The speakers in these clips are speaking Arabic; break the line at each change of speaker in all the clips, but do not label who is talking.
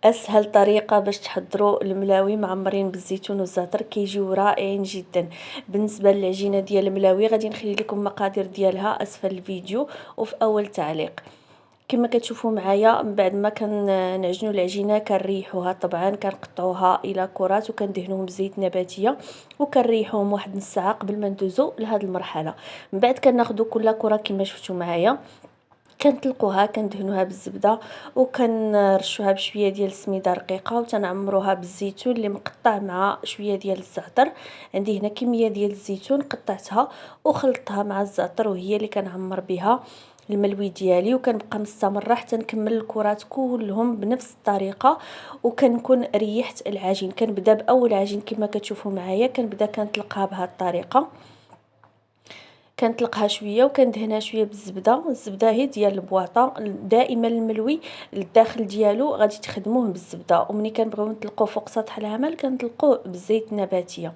اسهل طريقه باش تحضروا الملاوي معمرين بالزيتون والزعتر كيجيو رائعين جدا. بالنسبه للعجينه ديال الملاوي غادي نخلي لكم المقادير ديالها اسفل الفيديو وفي اول تعليق. كما كتشوفوا معايا من بعد ما كنعجنوا العجينه كنريحوها، طبعا كنقطعوها الى كرات وكندهنوهم بزيت نباتيه وكنريحوهم واحد نص ساعه قبل ما ندوزو لهاد المرحله. من بعد كناخذوا كل كره كما شفتوا معايا، كنطلقوها كندهنوها بالزبده وكنرشوها بشويه ديال السميده رقيقه وتنعمروها بالزيتون اللي مقطع مع شويه ديال الزعتر. عندي هنا كميه ديال الزيتون قطعتها وخلطتها مع الزعتر وهي اللي كنعمر بها الملوي ديالي، وكنبقى مستمره حتى نكمل الكرات كلهم بنفس الطريقه. وكنكون ريحت العجين، كنبدا باول عجين كما كتشوفوا معايا، كنبدا كنطلقها بهذه الطريقه، كنطلقها شويه وكندهنها شويه بالزبده. الزبده هي ديال البواطه، دائما الملوي الداخل ديالو غادي تخدموه بالزبده، ومني كنبغيو نطلقوه فوق سطح العمل كنطلقوه بالزيت النباتيه.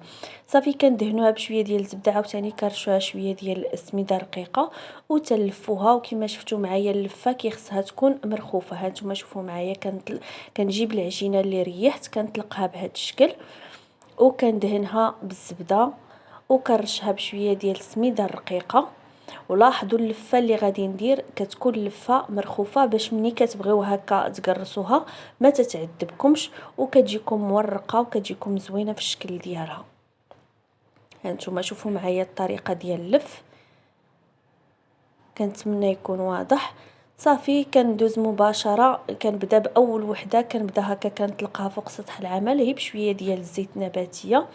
صافي كندهنوها بشويه ديال الزبده، عاوتاني كنرشوها شويه ديال السميده رقيقه وتلفوها. وكما شفتوا معايا اللفه كيخصها تكون مرخوفه. ها نتوما شوفوا معايا كنجيب العجينه اللي ريحت كنطلقها بهذا الشكل وكندهنها بالزبده وكنرشها بشويه ديال السميده الرقيقه. ولاحظوا اللفه اللي غادي ندير كتكون لفه مرخوفه باش ملي كتبغيو هكا تقرصوها ما تتعذبكمش وكتجيكم مورقه وكتجيكم زوينه في الشكل ديالها. هانتوما شوفوا معايا الطريقه ديال اللف، كنتمنى يكون واضح. صافي كندوز مباشره، كنبدا باول وحده، كنبدا هكا كنطلقها فوق سطح العمل هي بشويه ديال الزيت النباتيه.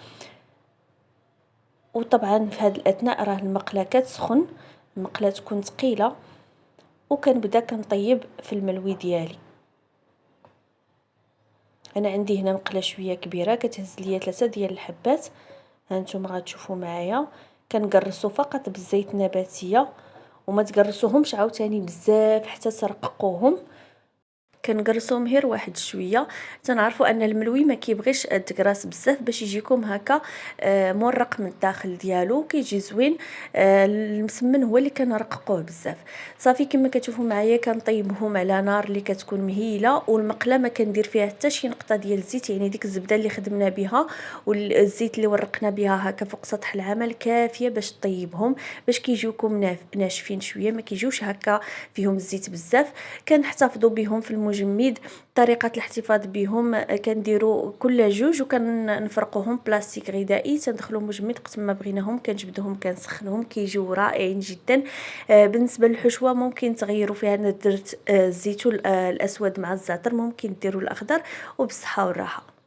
وطبعا في هذا الاثناء راه المقله كتسخن، المقله تكون ثقيله، وكنبدا كنطيب في الملوي ديالي. انا عندي هنا مقله شويه كبيره كتهز ليا 3 ديال الحبات. هانتوما غتشوفوا معايا كنقرصوا فقط بالزيت النباتيه وما تقرصوهمش عاوتاني بزاف حتى ترققوهم، كنقرصوهم غير واحد شويه. تنعرفوا ان الملوي ما كيبغيش تقراص بزاف باش يجيكم هكا مورق من الداخل ديالو كيجي زوين. المسمن هو اللي كنرققوه بزاف. صافي كما كتشوفوا معايا كنطيبهم على نار اللي كتكون مهيله، والمقله ما كندير فيها حتى شي نقطه ديال الزيت، يعني ديك الزبده اللي خدمنا بها والزيت اللي ورقنا بها هكا فوق سطح العمل كافيه باش طيبهم، باش كيجيوكم ناشفين شويه، ما كيجيوش هكا فيهم الزيت بزاف. كنحتفظوا بهم في المجمد. طريقه الاحتفاظ بهم كنديروا كل جوج وكنفرقوهم بلاستيك غذائي، تندخلوا مجمد وقت ما بغيناهم كنجبدهم كنسخنهم كيجيو رائعين جدا. بالنسبه للحشوه ممكن تغيروا فيها. انا درت الزيتون الاسود مع الزعتر، ممكن ديروا الاخضر، وبالصحه والراحه.